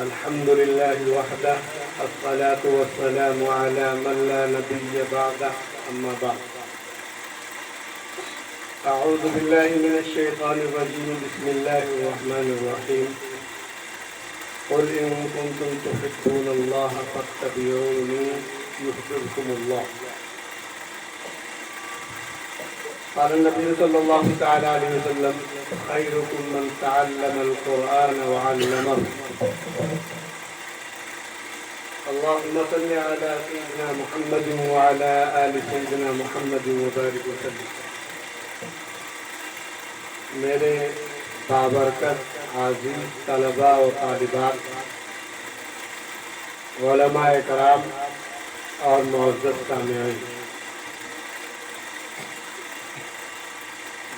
الحمد لله وحده الصلاة والسلام على من لا نبي بعده أما بعد أعوذ بالله من الشيطان الرجيم بسم الله الرحمن الرحيم قل إن كنتم تحبون الله فاتبعوني يحببكم الله قال النبي صلى الله تعالى عليه وسلم خيركم من تعلم القرآن وعلمه اللهم صل على سيدنا محمد وعلى آل سيدنا محمد وبارك وسلم. میرے بابرکت عزیز طلباء و طالبات، علماء کرام اور معزز سامعین،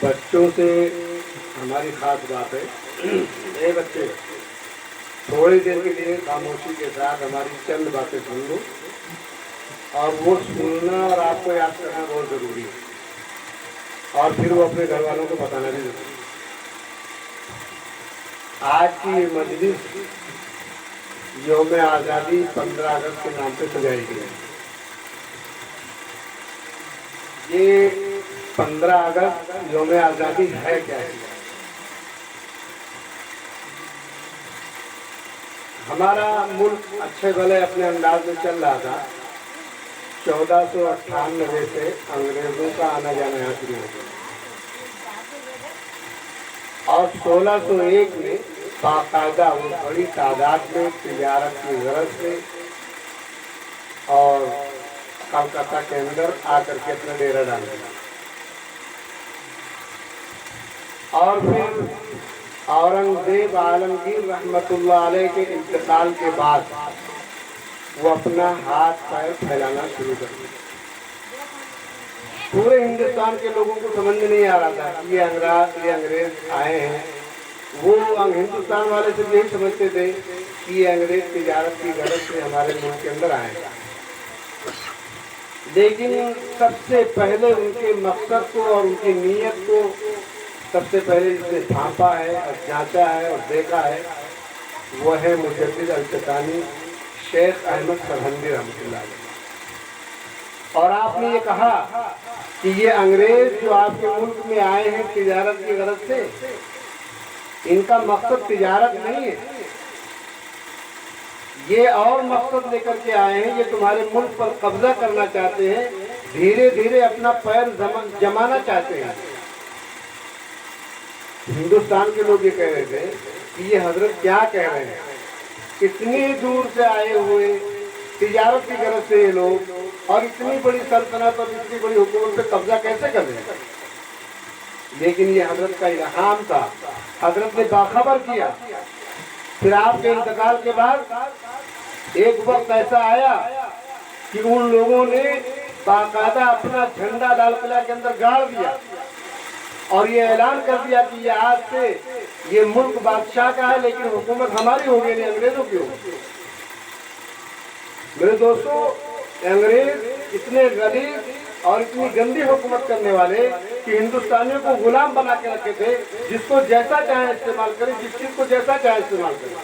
بچوں سے ہماری خاص بات ہے. اے بچے، تھوڑی دیر کے لیے خاموشی کے ساتھ ہماری چند باتیں سن لو، اور وہ سننا اور آپ کو یاد کرنا بہت ضروری ہے، اور پھر وہ اپنے گھر والوں کو بتانا بھی ضروری ہے. آج کی یہ مجلس یوم آزادی 15 اگست کے نام سے سجائی گئی ہے. یہ 15 اگست یوم آزادی ہے کیا ہے؟ ہمارا ملک اچھے بھلے اپنے انداز میں چل رہا تھا. 1498 سے انگریزوں کا آنا جانا یہاں شروع ہو گیا، اور 1601 میں باقاعدہ وہ بڑی تعداد میں تجارت کی غرض سے اور کلکتہ کے اندر آ کر کے اپنا ڈیرا ڈال دیا. اور پھر اورنگزیب عالمگیر رحمت اللہ علیہ کے انتقال کے بعد وہ اپنا ہاتھ پیر پھیلانا شروع کر دیا. پورے ہندوستان کے لوگوں کو سمجھ میں نہیں آ رہا تھا کہ یہ انگریز آئے ہیں. وہ ہندوستان والے صرف یہی سمجھتے تھے کہ یہ انگریز تجارت کی غرض سے ہمارے ملک کے اندر آئے ہیں. لیکن سب سے پہلے ان کے مقصد کو اور ان کی نیت کو سب سے پہلے جس نے بھانپا ہے اور جانچا ہے اور دیکھا ہے، وہ ہے مجدد التقانی شیخ احمد سرہندی رحمۃ اللہ علیہ. اور آپ نے یہ کہا کہ یہ انگریز جو آپ کے ملک میں آئے ہیں تجارت کی غرض سے، ان کا مقصد تجارت نہیں ہے، یہ اور مقصد لے کر کے آئے ہیں. یہ تمہارے ملک پر قبضہ کرنا چاہتے ہیں، دھیرے دھیرے اپنا پیر جمانا چاہتے ہیں. ہندوستان کے لوگ یہ کہہ رہے تھے کہ یہ حضرت کیا کہہ رہے ہیں، اتنی دور سے آئے ہوئے تجارت کی غرض سے یہ لوگ، اور اتنی بڑی سلطنت اور اتنی بڑی حکومت پہ قبضہ کیسے کر رہے ہیں. لیکن یہ حضرت کا الہام تھا، حضرت نے باخبر کیا. پھر آپ کے انتقال کے بعد ایک وقت ایسا آیا کہ ان لوگوں نے باقاعدہ اپنا جھنڈا لال قلعہ کے اندر گاڑ دیا اور یہ اعلان کر دیا کہ یہ آج سے یہ ملک بادشاہ کا ہے، لیکن حکومت ہماری ہوگی نہیں، انگریزوں کی ہوگی. میرے دوستو، انگریز اتنے غلیظ اور اتنی گندی حکومت کرنے والے کہ ہندوستانیوں کو غلام بنا کے رکھے تھے، جس کو جیسا چاہے استعمال کرے، جس چیز کو جیسا چاہے استعمال کرے.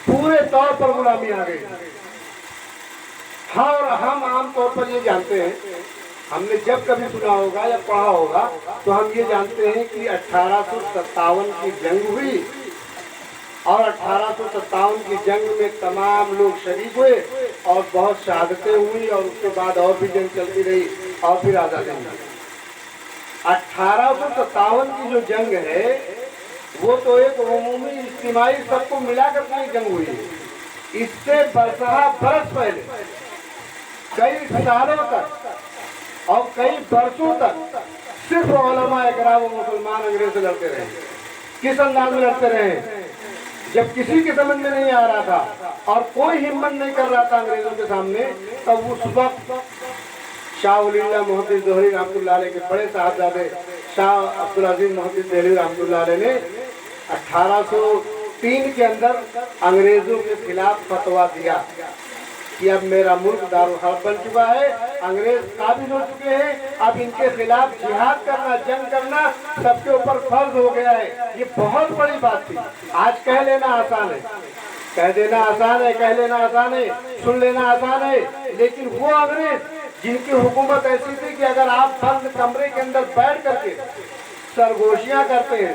پورے طور پر غلامی آ گئی. ہاں، اور ہم عام طور پر یہ جانتے ہیں، ہم نے جب کبھی سنا ہوگا یا پڑھا ہوگا تو ہم یہ جانتے ہیں کہ 1857 کی جنگ ہوئی، اور 1857 کی جنگ میں تمام لوگ شریک ہوئے اور بہت شہادتیں ہوئی، اور اس کے بعد اور بھی جنگ چلتی رہی اور پھر آزادی ملی. 1857 کی جو جنگ ہے وہ تو ایک عمومی اجتماعی سب کو ملا کر کے جنگ ہوئی ہے. اس سے برسہ برس پہلے کئی سالوں تک اور کئی برسوں تک صرف علماء اکرام و مسلمان انگریز سے لڑتے رہے. کس انداز میں لڑتے رہے؟ جب کسی کے سمجھ میں نہیں آ رہا تھا اور کوئی ہمت نہیں کر رہا تھا انگریزوں کے سامنے، تب اس وقت شاہ ولی اللہ محدث دہلوی رحمۃ اللہ علیہ کے بڑے صاحبزادے شاہ عبدالعزیز محدث دہلوی رحمۃ اللہ علیہ نے 1803 کے اندر انگریزوں کے خلاف فتویٰ دیا کہ اب میرا ملک دارالحرب بن چکا ہے، انگریز قابض ہو چکے ہیں، اب ان کے خلاف جہاد کرنا، جنگ کرنا سب کے اوپر فرض ہو گیا ہے. یہ بہت بڑی بات تھی. آج کہہ لینا آسان ہے، कह देना आसान है, कह लेना आसान है, सुन लेना आसान है, लेकिन वो अंग्रेज जिनकी हुकूमत ऐसी थी कि अगर आप बंद कमरे के अंदर बैठ करके सरगोशियां करते हैं,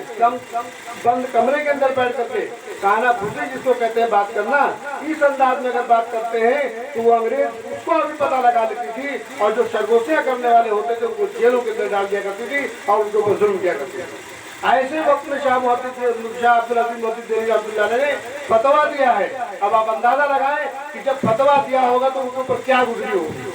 बंद कमरे के अंदर बैठ करके काना फूसी जिसको कहते हैं बात करना, इस अंदाज में अगर बात करते हैं तो वो अंग्रेज उसको अभी पता लगा लेती थी, और जो सरगोशियां करने वाले होते थे उनको जेलों के अंदर डाल दिया करती थी और उनके ऊपर जुल्म किया करती थी। ऐसे वक्त में शाह अब्दुल अजीज मोहद्दिस देहलवी रहमतुल्लाह अलैह ने फतवा दिया है। अब आप अंदाजा लगाएं कि जब फतवा दिया होगा तो उनके ऊपर क्या गुजरी होगी।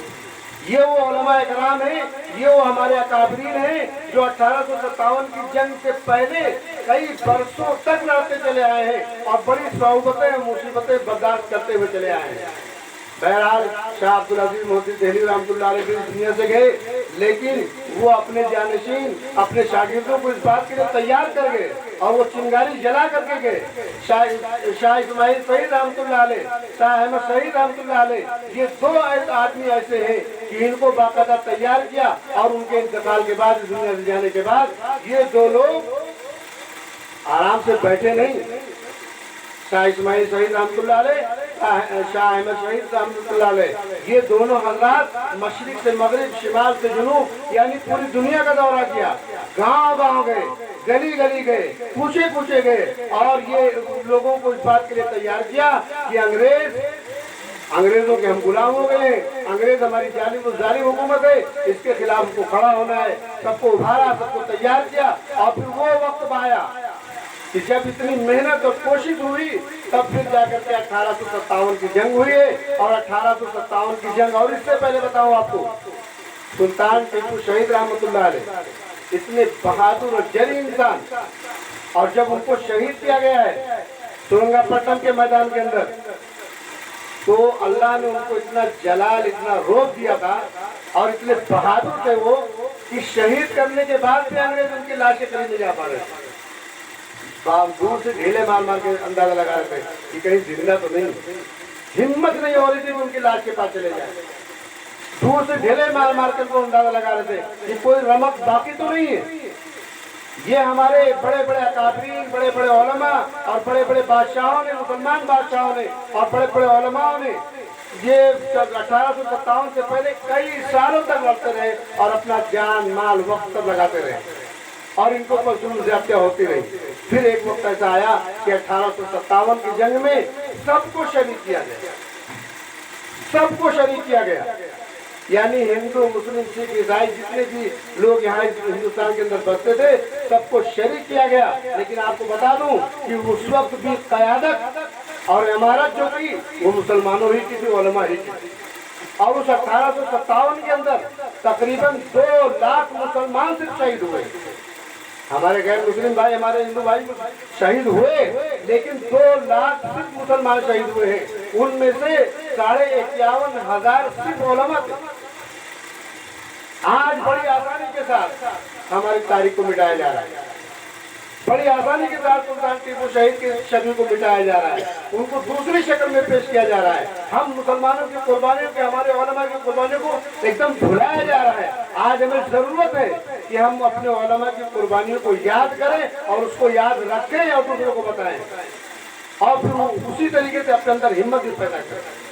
ये वो उलमा इकराम है, ये वो हमारे अकाबरीन हैं जो 1857 की जंग से पहले कई बरसों तक लड़ते चले आए हैं और बड़ी सौबतें मुसीबतें बर्दाश्त करते हुए चले आए हैं। बहरहाल शाह अब्दुल अजीज मोहद्दिस देहलवी रहमतुल्लाह अलैह इस दुनिया से गए, लेकिन वो अपने जानशीन अपने शागिर्दों को इस बात के लिए तैयार कर गए और वो चिंगारी जला करके गए। शाह इस्माइल शहीद रहमतुल्लाह अलैह, शाह अहमद शहीद रहमतुल्लाह अलैह, ये दो आदमी ऐसे हैं कि इनको बाकायदा तैयार किया और उनके इंतकाल के बाद, इस दुनिया से जाने के बाद, ये दो लोग आराम से बैठे नहीं। शाह इस्माइल शहीद रहमतुल्लाह अलैह, शाह अहमद शहीद रहमतुल्लाह अलैह, ये दोनों हजरात मशरिक से मगरिब, शिमाल से जुनूब, यानी पूरी दुनिया का दौरा किया। गांव गांव गए, गली गली गए, पूछे पूछे गए और ये लोगों को इस बात के लिए तैयार किया कि अंग्रेजों के हम गुलाम हो गए हैं, अंग्रेज हमारी जालिम हुकूमत है, इसके खिलाफ हमको खड़ा होना है। सबको उभारा, सबको तैयार किया और फिर वो वक्त आया कि जब इतनी मेहनत और कोशिश हुई तब फिर जाकर के 1857 की जंग हुई है। और 1857 की जंग, और इससे पहले बताऊं आपको, सुल्तान टीपू शहीद रहमतुल्लाह अलैह इतने बहादुर और जरी इंसान, और जब उनको शहीद किया गया है सुरंगापट्टनम के मैदान के अंदर, तो अल्लाह ने उनको इतना जलाल, इतना रोब दिया था और इतने बहादुर थे वो कि शहीद करने के बाद भी अंग्रेज उनकी लाशें कहीं नहीं जा पा रहे थे। दूर से ढीले मार मार के अंदाजा लगा रहे थे कि कहीं जिंदा तो नहीं, हिम्मत नहीं हो रही थी कि उनकी लाश के पास चले जाए। दूर से ढीले मार मार कर वो अंदाजा लगा रहे थे कि कोई रमक बाकी तो नहीं है। ये हमारे बड़े बड़े अकाबरीन, बड़े बड़े उलमा और बड़े बड़े बादशाहों ने, मुसलमान बादशाहों ने और बड़े बड़े उलमाओं ने ये 1857 से पहले कई सालों तक लड़ते रहे और अपना जान, माल, वक्त सब लगाते रहे और इनको पर जुल्म ज़्यादतियां होती रही। फिर एक वक्त ऐसा आया कि 1857 की जंग में सबको शरीक किया गया, सबको शरीक किया गया, यानी हिंदू, मुस्लिम, सिख, ईसाई जितने भी लोग यहाँ हिंदुस्तान के अंदर बसते थे सबको शरीक किया गया। लेकिन आपको बता दूं कि उस वक्त भी क़यादत और इमारत जो थी वो मुसलमानों ही की थी, उलमा ही की थी। और उस 1857 के अंदर तकरीबन 2 लाख मुसलमान सिर्फ शहीद हुए। हमारे गैर मुस्लिम भाई, हमारे हिंदू भाई शहीद हुए, लेकिन 2 लाख सिर्फ मुसलमान शहीद हुए हैं। उनमें से 51,500 सिर्फ उलमा थे। आज बड़ी आसानी के साथ हमारी तारीख को मिटाया जा रहा है, बड़ी आसानी के साथ सुल्तान टीपू शहीद के शक्ल को मिटाया जा रहा है, उनको दूसरी शक्ल में पेश किया जा रहा है। हम मुसलमानों की कुर्बानियों के, हमारे उलमा की कुर्बानियों को एकदम भुलाया जा रहा है। आज हमें जरूरत है कि हम अपने उलमा की कुर्बानियों को याद करें और उसको याद रखें और दूसरों को बताएं और फिर उसी तरीके से अपने अंदर हिम्मत भी पैदा करें।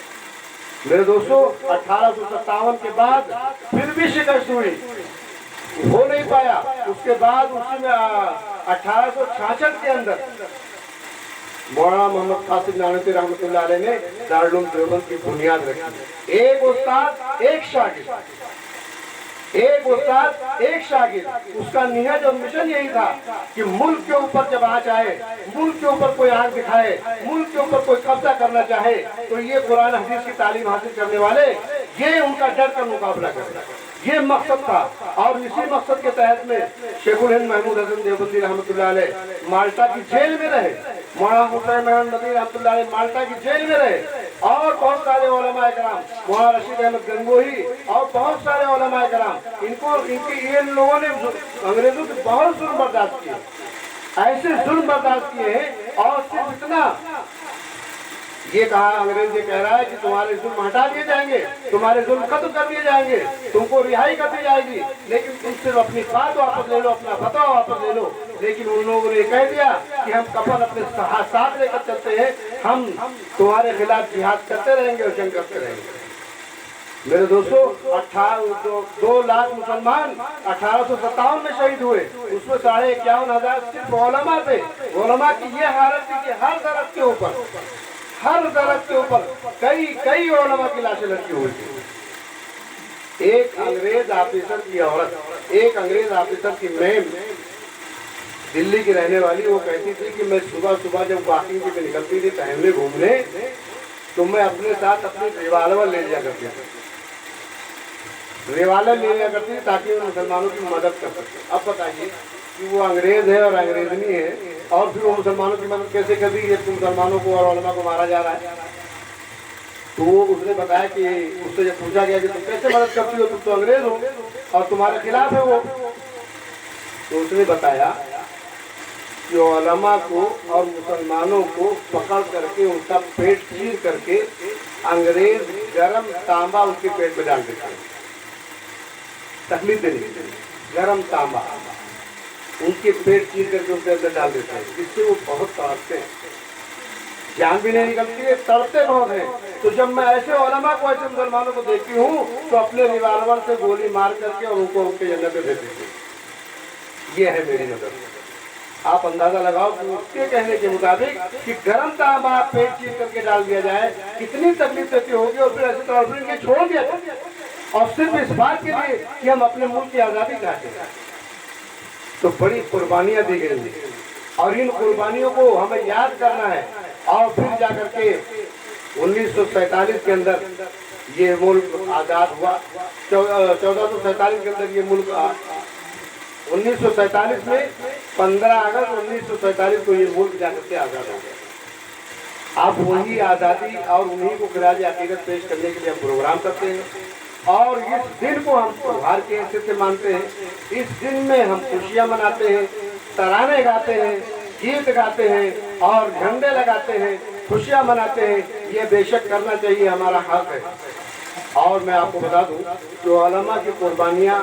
मेरे दोस्तों, 1857 के बाद फिर भी शिकस्त हुई, हो नहीं पाया। उसके बाद उसी में 1866 के अंदर मौलाना मोहम्मद कासिम नानवी रहमतुल्लाह अलैह ने दारुल उलूम देवबंद की बुनियाद रखी। एक उस्ताद, एक शागिर्द, एक उस्ताद, एक शागिर्द। उसका निहज और मिशन यही था कि मुल्क के ऊपर जब आँच आए, मुल्क के ऊपर कोई आँच दिखाए, मुल्क के ऊपर कोई कब्जा करना चाहे, तो ये कुरान हदीस की तालीम हासिल करने वाले ये उनका डर का मुकाबला करें, ये मकसद था। और इसी मकसद के तहत में शेखुल हिंद महमूद हसन देवबंदी रहमतुल्लाह अलैह माल्टा की जेल में रहे, मौलाना हुसैन महमूद नदवी रहमतुल्लाह अलैह माल्टा की जेल में रहे, और बहुत सारे उलमा इकराम, मौलाना रशीद अहमद गंगोही और बहुत सारे उलमा इकराम, इन लोगों ने अंग्रेजों से बहुत जुल्म बर्दाश्त किए, ऐसे जुल्म बर्दाश्त किए हैं। और सिर्फ इतना ये कहा, अंग्रेज ये कह रहा है कि तुम्हारे जुल्म हटा दिए जाएंगे, तुम्हारे जुल्म खत्म कर दिए जाएंगे, तुमको रिहाई कर दी जाएगी, लेकिन तुम सिर्फ अपनी बात वापस ले लो, अपना फतवा वापस ले लो। लेकिन उन लोगों ने कह दिया कि हम कफन अपने साथ लेकर चलते हैं, ہم تمہارے خلاف جہاد کرتے رہیں گے اور جنگ کرتے رہیں گے۔ میرے دوستو 2 لاکھ مسلمان 1857 میں شہید ہوئے، اس میں 51,500 صرف علماء تھے۔ علماء کی یہ حالت تھی کہ ہر درخت کے اوپر کئی علماء کی لاشیں لٹکی ہوئی تھی۔ ایک انگریز آفیسر کی عورت، ایک انگریز آفیسر کی میم، دلی کی رہنے والی، وہ کہتی تھی کہ میں صبح جب واکنگ پہ نکلتی تھی ٹہلنے گھومنے تو میں اپنے ساتھ اپنی ریوالور لے لیا کرتی تھی، تاکہ وہ مسلمانوں کی مدد کر سکے۔ اب بتائیے کہ وہ انگریز ہے اور انگریزنی ہے، اور پھر وہ مسلمانوں کی مدد کیسے کر رہی ہے جب مسلمانوں کو اور علماء کو مارا جا رہا ہے؟ تو وہ اس نے بتایا کہ اس سے جب پوچھا گیا کہ تم کیسے مدد کرتی ہو، تم تو انگریز ہو اور تمہارے خلاف ہے وہ، تو اس نے بتایا کہ علماء کو اور مسلمانوں کو پکڑ کر کے ان کا پیٹ چیر کر کے انگریز گرم تانبا ان کے پیٹ میں ڈال دیتے ہیں، تکلیف دینے کے لیے گرم تانبا ان کے پیٹ چیر کر کے ان کے اندر ڈال دیتے ہیں، جس سے وہ بہت تڑپتے ہیں، جان بھی نہیں نکلتی ہے، تڑپتے بہت ہیں۔ تو جب میں ایسے علماء کو، ایسے مسلمانوں کو دیکھتی ہوں تو اپنے ریوالور سے گولی مار کر کے اور ان کو ان کے جنت میں بھیج دیتی ہوں۔ یہ ہے میری نظر۔ آپ اندازہ لگاؤ کہ اس کے کہنے کے مطابق کہ گرم تانبا پیٹ چیر کر کے ڈال دیا جائے کتنی تکلیف دیتی ہوگی، اور پھر ایسے طور پر ان کے چھوڑ دیا جائے، اور صرف اس بات کے لیے کہ ہم اپنے ملک کی آزادی چاہتے ہیں۔ تو بڑی قربانیاں دی گئی ہیں، اور ان قربانیوں کو ہمیں یاد کرنا ہے، اور پھر جا کر کے 1947 کے اندر یہ ملک آزاد ہوا۔ 1447 کے اندر یہ ملک 1947 میں 15 اگست 1947 کو یہ ملک جا کر کے آزاد ہو گیا۔ اب وہی آزادی اور انہیں کو خراج عقیدت پیش کرنے کے لیے ہم پروگرام کرتے ہیں، اور اس دن کو ہم تہوار کے حیثیت سے مانتے ہیں۔ اس دن میں ہم خوشیاں مناتے ہیں، ترانے گاتے ہیں، گیت گاتے ہیں اور جھنڈے لگاتے ہیں، خوشیاں مناتے ہیں۔ یہ بے شک کرنا چاہیے، ہمارا حق ہے۔ اور میں آپ کو بتا دوں کہ علماء کی قربانیاں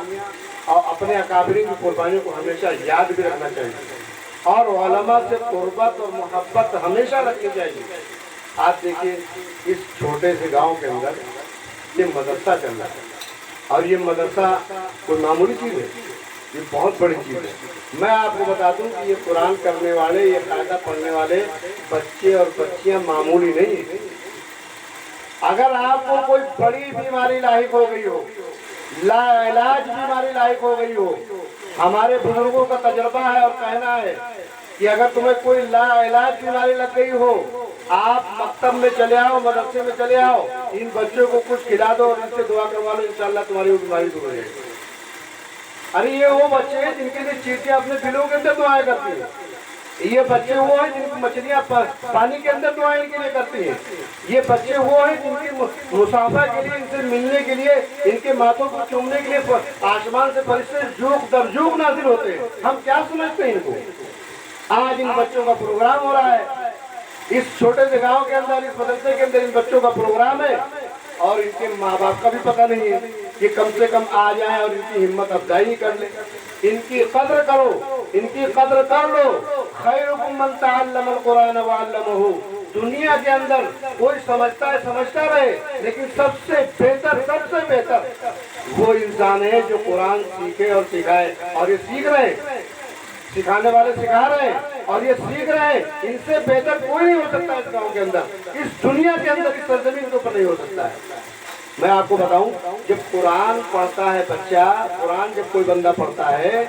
اور اپنے اکابرین کی قربانیوں کو ہمیشہ یاد بھی رکھنا چاہیے، اور علماء سے قربت اور محبت ہمیشہ رکھنی چاہیے۔ آپ دیکھیے اس چھوٹے سے گاؤں کے اندر یہ مدرسہ چل رہا ہے، اور یہ مدرسہ کوئی معمولی چیز ہے، یہ بہت بڑی چیز ہے۔ میں آپ کو بتا دوں کہ یہ قرآن کرنے والے، یہ قاعدہ پڑھنے والے بچے اور بچیاں معمولی نہیں ہیں۔ اگر آپ کو کوئی بڑی بیماری لاحق ہو گئی ہو، لا علاج بیماری لاحق ہو گئی ہو، ہمارے بزرگوں کا تجربہ ہے اور کہنا ہے کہ اگر تمہیں کوئی لا علاج بیماری لگ گئی ہو، آپ مکتب میں چلے آؤ، مدرسے میں چلے آؤ، ان بچوں کو کچھ کھلا دو اور ان سے دعا کروا لو، انشاءاللہ تمہاری وہ بیماری دور ہو جائے گی۔ ارے یہ وہ بچے ہیں جن کے لیے چیٹیاں اپنے دلوں کے اندر دعائیں کرتی ہیں، یہ بچے وہ ہیں جن کی مچھلیاں پانی کے اندر دعائیں ان کے لیے کرتی ہیں، یہ بچے وہ ہیں جن کی مسافہ کے لیے، ان سے ملنے کے لیے، ان کے ماتھوں کو چومنے کے لیے آسمان سے فرشتے جوق در جوق نازل ہوتے ہیں۔ ہم کیا سمجھتے ہیں ان کو؟ آج ان بچوں کا پروگرام ہو رہا ہے، اس چھوٹے سے گاؤں کے اندر، اس مدرسے کے اندر ان بچوں کا پروگرام ہے، اور ان کے ماں باپ کا بھی پتہ نہیں ہے کہ کم سے کم آ جائیں اور ان کی ہمت افزائی کر لیں۔ ان کی قدر کرو، ان کی قدر کر لو۔ خیرکم من تعلم القرآن وعلمہ۔ دنیا کے اندر کوئی سمجھتا رہے، لیکن سب سے بہتر وہ انسان ہے جو قرآن سیکھے اور سکھائے، اور یہ سیکھ رہے ہیں، سکھانے والے سکھا رہے ہیں اور یہ سیکھ رہے ہیں۔ ان سے بہتر کوئی نہیں ہو سکتا اس گاؤں کے اندر، اس دنیا کے اندر، اس سرزمین کے اوپر نہیں ہو سکتا ہے۔ میں آپ کو بتاؤں، جب قرآن پڑھتا ہے بچہ، قرآن جب کوئی بندہ پڑھتا ہے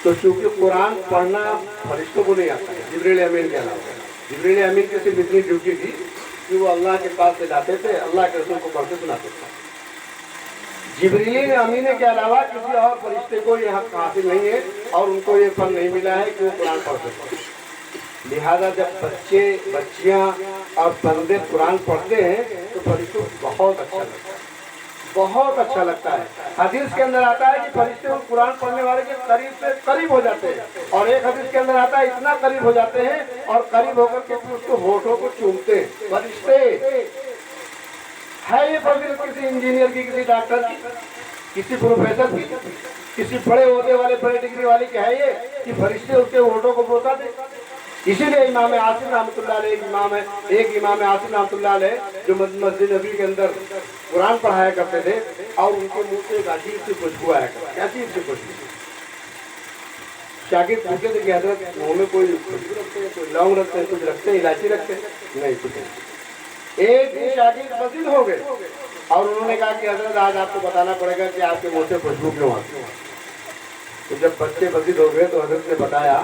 تو چونکہ قرآن پڑھنا فرشتوں کو نہیں آتا ہے، جبریل امین کے علاوہ۔ جبریل امین کی صرف اتنی ڈیوٹی تھی کہ وہ اللہ کے پاس سے جاتے تھے، اللہ کے رسول کو پڑھتے سناتے تھے۔ جبریل امین کے علاوہ کسی اور فرشتے کو یہ حق حاصل نہیں ہے، اور ان کو یہ فن نہیں ملا ہے کہ وہ قرآن پڑھتے تھے۔ لہذا جب بچے، بچیاں اور بندے قرآن پڑھتے ہیں تو فرشتوں کو بہت اچھا لگتا ہے، بہت اچھا لگتا ہے۔ حدیث کے اندر آتا ہے کہ فرشتے ان قرآن پڑھنے والے کے قریب سے قریب ہو جاتے ہیں، اور ایک حدیث کے اندر آتا ہے اتنا قریب ہو جاتے ہیں اور قریب ہو کر کے اس کو ہونٹوں کو چومتے ہیں۔ فرشتے ہے یہ فضیلت کسی انجینئر کی، کسی ڈاکٹر کی، کسی پروفیسر کی، کسی بڑے عہدے والے، بڑے ڈگری والے کی ہے یہ کہ فرشتے اس کے ہونٹوں کو بوسا دے؟ इसीलिए इमाम आसिम रहमतुल्लाह अलैह इमाम है, एक इमाम आसिम रहमतुल्लाह अलैह जो मस्जिद नबी के अंदर कुरान पढ़ाया करते थे और उनके मुंह से एक अजीब सी खुशबू आया करती, क्या अजीब सी खुशबू। शागिर्द पूछते थे कि हजरत मुंह में कोई खुशबू रखते हैं, कोई लौंग रखते हैं, कुछ रखते हैं, इलायची रखते हैं? नहीं, कुछ नहीं। एक दिन शागिर्द मस्जिद हो गए और उन्होंने कहा कि हजरत आज आपको बताना पड़ेगा कि आपके मुंह से खुशबू क्यों आती है। तो जब बच्चे मस्जिद हो गए तो हजरत ने बताया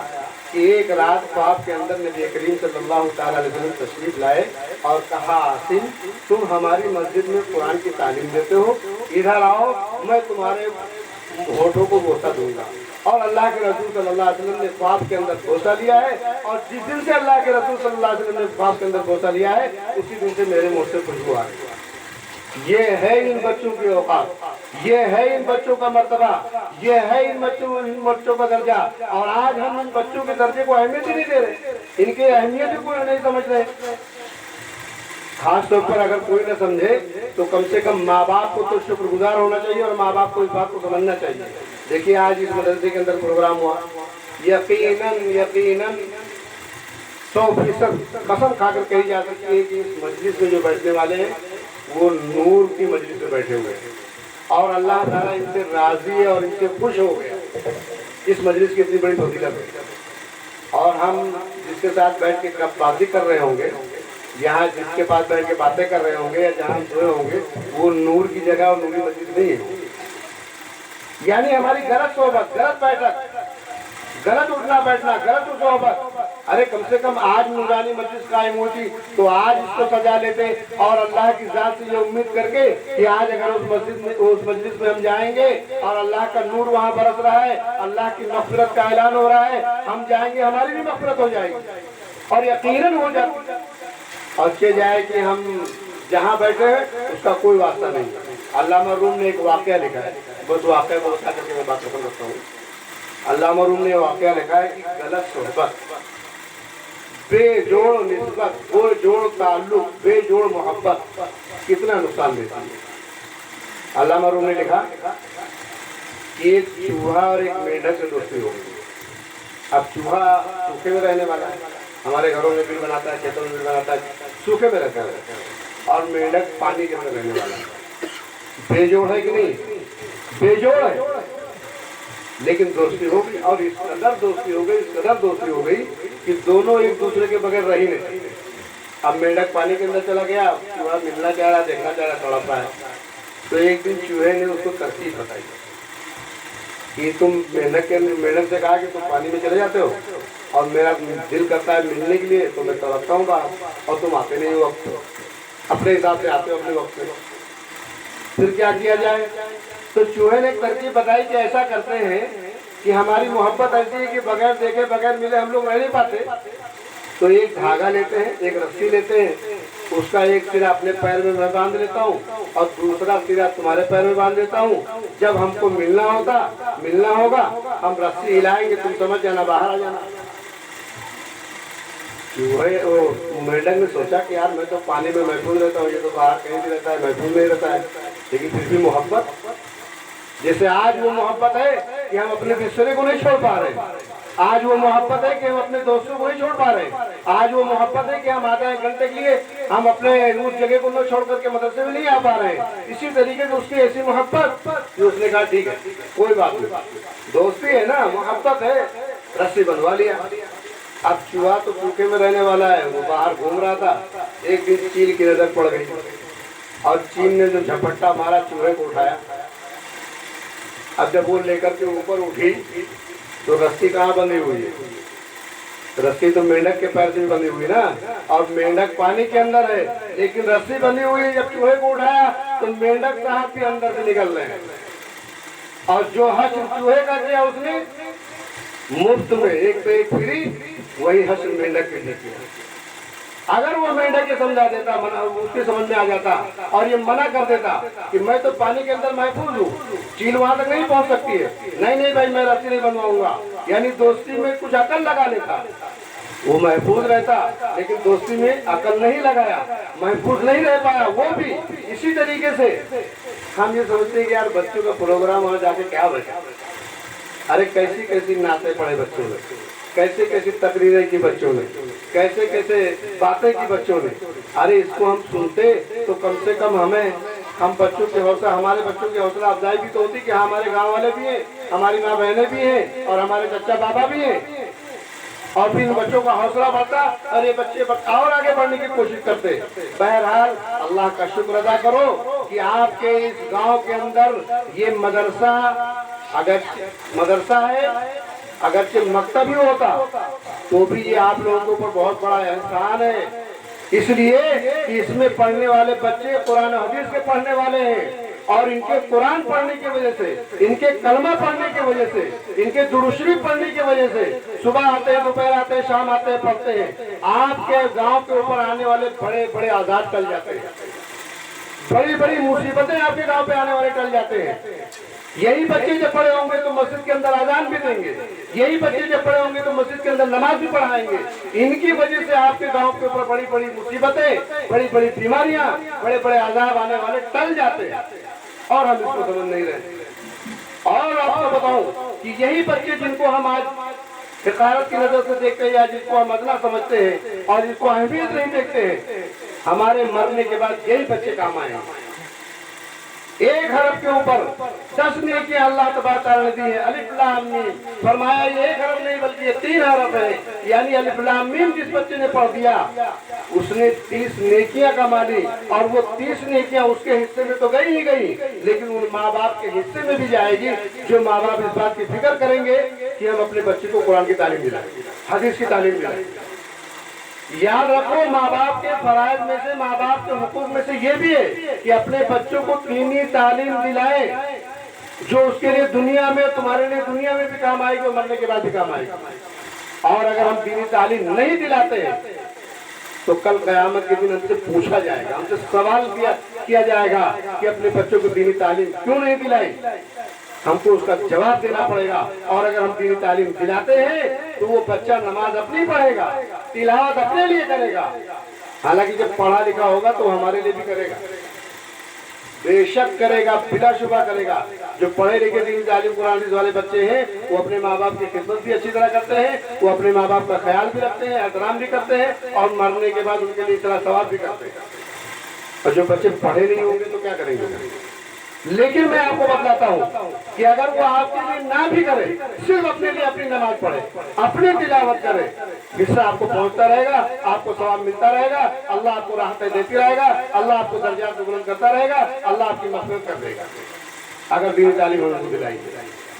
कि एक रात ख्वाब के अंदर नबी करीम सल्लल्लाहु तआला अलैहि वसल्लम तशरीफ लाए और कहा, आसिम तुम हमारी मस्जिद में कुरान की तालीम देते हो, इधर आओ, मैं तुम्हारे होठों को बोसा दूंगा। और अल्लाह के रसूल सल्लल्लाहु अलैहि वसल्लम ने ख्वाब के अंदर बोसा लिया है और जिस दिन से अल्लाह के रसूल सल्लल्लाहु अलैहि वसल्लम ने ख्वाब के अंदर बोसा लिया है उसी दिन से मेरे मुंह से खुशबू आ गई। ये है इन बच्चों की औकात, ये है इन बच्चों का मर्तबा, ये है इन बच्चों का दर्जा। और आज हम इन बच्चों के दर्जे को अहमियत ही नहीं दे रहे, इनकी अहमियत ही कोई नहीं समझ रहे। खास तौर पर अगर कोई न समझे तो कम से कम माँ बाप को तो शुक्रगुजार होना चाहिए और माँ बाप को इस बात को समझना चाहिए। देखिए आज इस मदरसे के अंदर प्रोग्राम हुआ, यकीनन 100% कसम खाकर कही जा सकती है कि इस मजलिस में जो बैठने वाले हैं वो नूर की मजलिस में बैठे हुए हैं और अल्लाह ताला इनसे राजी है और इनसे खुश हो गया। इस मजलिस की इतनी बड़ी फजीलत है और हम जिसके साथ बैठ के गपबाजी कर रहे होंगे, यहाँ जिसके पास बैठ के बातें कर रहे होंगे या जहाँ हम सोए होंगे, वो नूर की जगह और नूरी मस्जिद नहीं है। यानी हमारी गलत सोहबत, गलत बैठक, गलत उठना बैठना, गलत सोहबत। अरे कम से कम आज नूरानी मस्जिद कायम होती तो आज इसको सजा लेते और अल्लाह की जात से ये उम्मीद करके कि आज अगर उस मस्जिद में हम जाएंगे और अल्लाह का नूर वहाँ बरस रहा है, अल्लाह की मग़फ़िरत का ऐलान हो रहा है, हम जाएंगे, हमारी भी मग़फ़िरत हो जाएगी और यकीनन हो जाएगी। और के जाए कि हम जहाँ बैठे हैं उसका कोई वास्ता नहीं। अल्लामा रूम ने एक वाक़या लिखा है, बस वाक़या को बता करके मैं बात खत्म करता हूँ। अल्लामा रूम ने वाक़या लिखा है कि गलत सोहबत, बेजोड़ निस्बत, बेजोड़ ताल्लुक, बेजोड़ मोहब्बत कितना नुकसान देती है। अल्लामा रूम ने लिखा कि एक चूहा और एक मेंढक से दोस्ती हो गई। अब चूहा सूखे में रहने वाला है, हमारे घरों में बिल बनाता है, खेतों में बिल बनाता है, सूखे में रहता है और मेंढक पानी के अंदर रहने वाला है। बेजोड़ है कि नहीं? बेजोड़ है, लेकिन दोस्ती हो गई और इस कदर दोस्ती हो गई, इस कदर दोस्ती हो गई कि दोनों एक दूसरे के बगैर रह ही नहीं सकते। अब मेंढक पानी के अंदर चला गया, चूहा मिलना चाह रहा, देखना चाह रहा, तड़प रहा है। तो एक दिन चूहे ने उसको तरकीब बताई कि तुम मेंढक से कहा कि तुम पानी में चले जाते हो और मेरा दिल करता है मिलने के लिए, तो मैं तड़पता हूँ बाहर और तुम आते नहीं हो वक्त, अपने हिसाब से आते हो अपने वक्त में। फिर क्या किया जाए? तो चूहे ने एक तरकीब बताई कि ऐसा करते हैं कि हमारी मोहब्बत ऐसी है कि बगैर देखे बगैर मिले हम लोग रह नहीं पाते। तो एक धागा लेते हैं, एक रस्सी लेते हैं, उसका एक सिरा अपने पैर में मैं बांध लेता हूँ और दूसरा सिरा तुम्हारे पैर में बांध लेता हूँ। जब हमको मिलना होगा हम रस्सी हिलाएंगे, तुम समझ जाना, बाहर आ जाना। मेंढक ने सोचा कि यार मैं तो पानी में महफूज रहता हूँ, ये तो बाहर कहीं भी रहता है, महफूज नहीं रहता है, लेकिन फिर भी मोहब्बत, जैसे आज वो मोहब्बत है कि हम अपने बिस्तरे को नहीं छोड़ पा रहे, आज वो मोहब्बत है कि हम अपने दोस्तों को नहीं छोड़ पा रहे, आज वो मोहब्बत है कि हम आधे एक घंटे के लिए हम अपने उस जगह को न छोड़ करके मदरसे में नहीं आ पा रहे। इसी तरीके से उसकी ऐसी मोहब्बत कि उसने कहा ठीक है कोई बात नहीं, दोस्ती है ना, मोहब्बत है, रस्सी बंधवा लिया। अब चूहा तो सूखे में रहने वाला है, वो बाहर घूम रहा था, एक दिन चील की नजर पड़ गई और चील ने जो झपट्टा मारा चूहे को उठाया। अब जब वो लेकर के ऊपर उठी तो रस्सी कहाँ बंधी हुई है? रस्सी तो मेंढक के पैर से भी बंधी हुई ना, और मेंढक पानी के अंदर है लेकिन रस्सी बंधी हुई है। जब चूहे को उठाया तो मेंढक साहब भी अंदर से निकल रहे हैं और जो हश्र चूहे का किया उसने मुफ्त में एक पे एक फ्री, वही हश्र मेंढक के लिए किया। अगर वो मेंढक के समझा देता, उसके समझ में आ जाता और ये मना कर देता कि मैं तो पानी के अंदर महफूज हूँ, चील वहां तक नहीं पहुंच सकती है, नहीं भाई मैं रस्सी नहीं बनवाऊंगा, यानी दोस्ती में कुछ अकल लगा लेता, वो महफूज रहता, लेकिन दोस्ती में अकल नहीं लगाया, महफूज नहीं रह पाया वो भी। इसी तरीके से हम ये सोचते हैं कि यार बच्चों का प्रोग्राम वहां जाके क्या बचा, अरे कैसी कैसी नाते पड़े बच्चों में, कैसे कैसे तकरीरें की बच्चों ने, कैसे कैसे बातें की बच्चों ने। अरे इसको हम सुनते तो कम से कम हम बच्चों के हौसला, हमारे बच्चों की हौसला अफजाई भी तो होती कि हाँ हमारे गांव वाले भी हैं, हमारी माँ बहनें भी हैं और हमारे चचा बाबा भी हैं, और फिर इन बच्चों का हौसला बढ़ता और ये बच्चे और आगे बढ़ने की कोशिश करते। बहरहाल अल्लाह का शुक्र अदा करो कि आपके इस गांव के अंदर ये मदरसा, अगर मदरसा है, अगरचे मकतब ही होता तो भी ये आप लोगों के ऊपर बहुत बड़ा एहसान है, इसलिए कि इसमें पढ़ने वाले बच्चे कुरान हदीस के पढ़ने वाले हैं, और इनके कुरान पढ़ने की वजह से, इनके कलमा पढ़ने की वजह से, इनके दुरूद शरीफ पढ़ने की वजह से सुबह आते हैं, दोपहर आते हैं, शाम आते हैं, पढ़ते हैं, आपके गांव के ऊपर आने वाले बड़े बड़े आजाद टल जाते हैं, बड़ी बड़ी मुसीबतें आपके गांव पे आने वाले टल जाते हैं। यही बच्चे जब पढ़े होंगे तो मस्जिद के अंदर अजान भी देंगे, यही बच्चे जब पढ़े होंगे तो मस्जिद के अंदर नमाज भी पढ़ाएंगे। इनकी वजह से आपके गांव के ऊपर बड़ी बड़ी मुसीबतें, बड़ी बड़ी बीमारियां, बड़े बड़े अजाब आने वाले टल जाते हैं, और हम इसको समझ नहीं रहे। और आपको बताऊं कि यही बच्चे जिनको हम आज हिकारत की नजर से देखते हैं, या जिसको हम अदना समझते हैं और जिसको अहमियत नहीं देखते हैं, हमारे मरने के बाद यही बच्चे काम आएंगे। एक हरफ के ऊपर 10 नेकियां अल्लाह तबारक तआला ने दी है। अलिफ लाम मीम, फरमाया ये एक हरफ नहीं बल्कि ये 3 हरफ है, यानी अलिफ लाम मीम जिस बच्चे ने पढ़ दिया उसने 30 नेकियां कमा ली, और वो 30 नेकियां उसके हिस्से में तो गई ही गई, लेकिन उन माँ बाप के हिस्से में भी जाएगी, जो माँ बाप इस बात की फिक्र करेंगे कि हम अपने बच्चे को कुरान की तालीम दिलाएं, हदीस की तालीम दिलाएं। याद रखो, माँ बाप के फराइज में से, माँ बाप के हुकूक में से ये भी है कि अपने बच्चों को दीनी तालीम दिलाएं, जो उसके लिए दुनिया में, तुम्हारे लिए दुनिया में भी काम आएगी और मरने के बाद भी काम आएगी। और अगर हम दीनी तालीम नहीं दिलाते हैं तो कल क़यामत के दिन हमसे पूछा जाएगा, हमसे सवाल किया जाएगा कि अपने बच्चों को दीनी तालीम क्यों नहीं दिलाई, हमको उसका जवाब देना पड़ेगा। और अगर हम दीनी तालीम दिलाते हैं तो वो बच्चा नमाज अपनी पढ़ेगा, तिलावत अपने लिए करेगा, हालांकि जब पढ़ा लिखा होगा तो हमारे लिए भी करेगा, बेशक करेगा, बिलाशुबा करेगा। जो पढ़े लिखे दीनी तालीम कुरान हदीस वाले बच्चे हैं वो अपने माँ बाप की खिदमत भी अच्छी तरह करते हैं, वो अपने माँ बाप का ख्याल भी रखते हैं, एहतराम भी करते हैं, और मरने के बाद उनके लिए इतना सवाब भी करते हैं। और जो बच्चे पढ़े नहीं होंगे तो क्या करेंगे? लेकिन मैं आपको बतलाता हूँ कि अगर वो आपके लिए ना भी करे, सिर्फ अपने लिए अपनी नमाज पढ़े, अपनी तिलावत करे, हिस्सा आपको पहुंचता रहेगा, आपको सवाब मिलता रहेगा, अल्लाह आपको राहतें देती रहेगा, अल्लाह आपको दर्जात बुलंद करता रहेगा, अल्लाह आपकी मग़फ़िरत कर देगा। अगर दीनी तालीम उनको दिलाइए,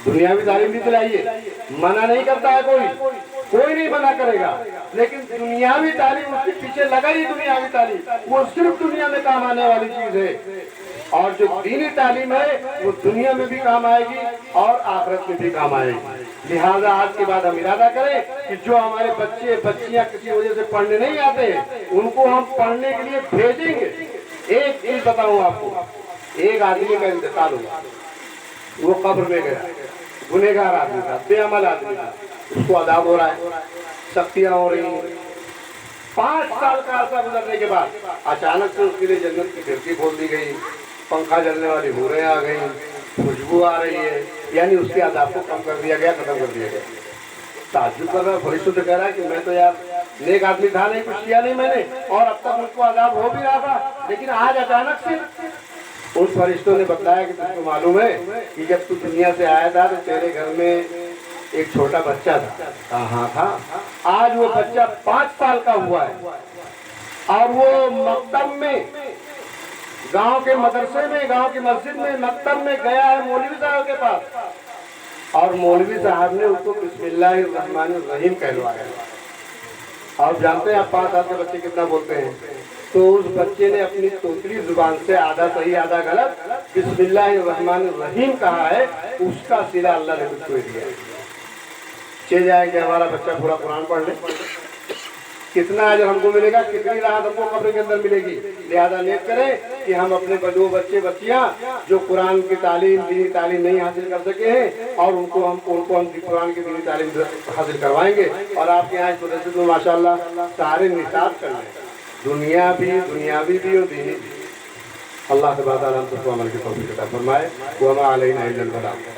दुनियावी तालीम भी दिलाइए, मना नहीं करता है कोई नहीं मना करेगा, लेकिन दुनियावी तालीम उसके पीछे लगा ही, दुनियावी तालीम वो सिर्फ दुनिया में काम आने वाली चीज है, और जो दीनी तालीम है वो दुनिया में भी काम आएगी और आखिरत में भी काम आएगी। लिहाजा आज के बाद हम इरादा करें कि जो हमारे बच्चे बच्चियां किसी वजह से पढ़ने नहीं आते हैं उनको हम पढ़ने के लिए भेजेंगे। एक चीज बताऊं आपको, एक आदमी का इंतकाल हुआ, वो कब्र में गया, गुनहगार आदमी था, बेअमल आदमी था, उसको अदाब हो रहा है, सख्तियां हो रही हैं। 5 साल का अर्सा गुजरने के बाद अचानक से उसके लिए जन्नत की खिड़की खोल दी गई, पंखा जलने वाली हूरें आ गई, खुशबू आ रही है, यानी उसके अदाब को कम कर दिया गया, खत्म कर दिया गया। ताज्जुब कर रहा है, फरिश्तों से कह रहा है कि मैं तो यार नेक आदमी था नहीं, कुछ किया नहीं मैंने, और अब तक मुझको अदाब हो भी रहा था, लेकिन आज अचानक से। उन फरिश्तों ने बताया कि तुमको मालूम है कि जब तू दुनिया से आया था तो तेरे घर में एक छोटा बच्चा था। कहाँ था? आज वो बच्चा 5 साल का हुआ है, और वो मकतब में, गांव के मदरसे में, गांव की मस्जिद में, मकतब में गया है मौलवी साहब के पास, और मौलवी साहब ने उसको बिस्मिल्लाहिर्रहमानिर्रहीम कहलवाया। आप जानते हैं आप 5 साल के बच्चे कितना बोलते हैं? तो उस बच्चे ने अपनी तोतली जुबान से आधा सही आधा गलत बिस्मिल्लाहिर्रहमानिर्रहीम कहा है, उसका सिला अल्लाह ने उसको दिया। चल जाए कि हमारा बच्चा पूरा कुरान पढ़ ले, कितना अजर हमको मिलेगा, कितनी राहत हमको कब्र के अंदर मिलेगी। लिहाजा नियत करें कि हम अपने जो बच्चे बच्चियां जो कुरान की तालीम, दीनी तालीम नहीं हासिल कर सके हैं, और उनको हम कुरान की दीनी तालीम हासिल करवाएंगे। और आपके यहाँ इस मदरसे में माशाअल्लाह सारे निसाब कर लें, दुनियावी भी और दीनी भी। अल्लाह तबारक व तआला हम सबको अमल की तौफीक अता फरमाए। व मा अलैना इल्लल बलाग।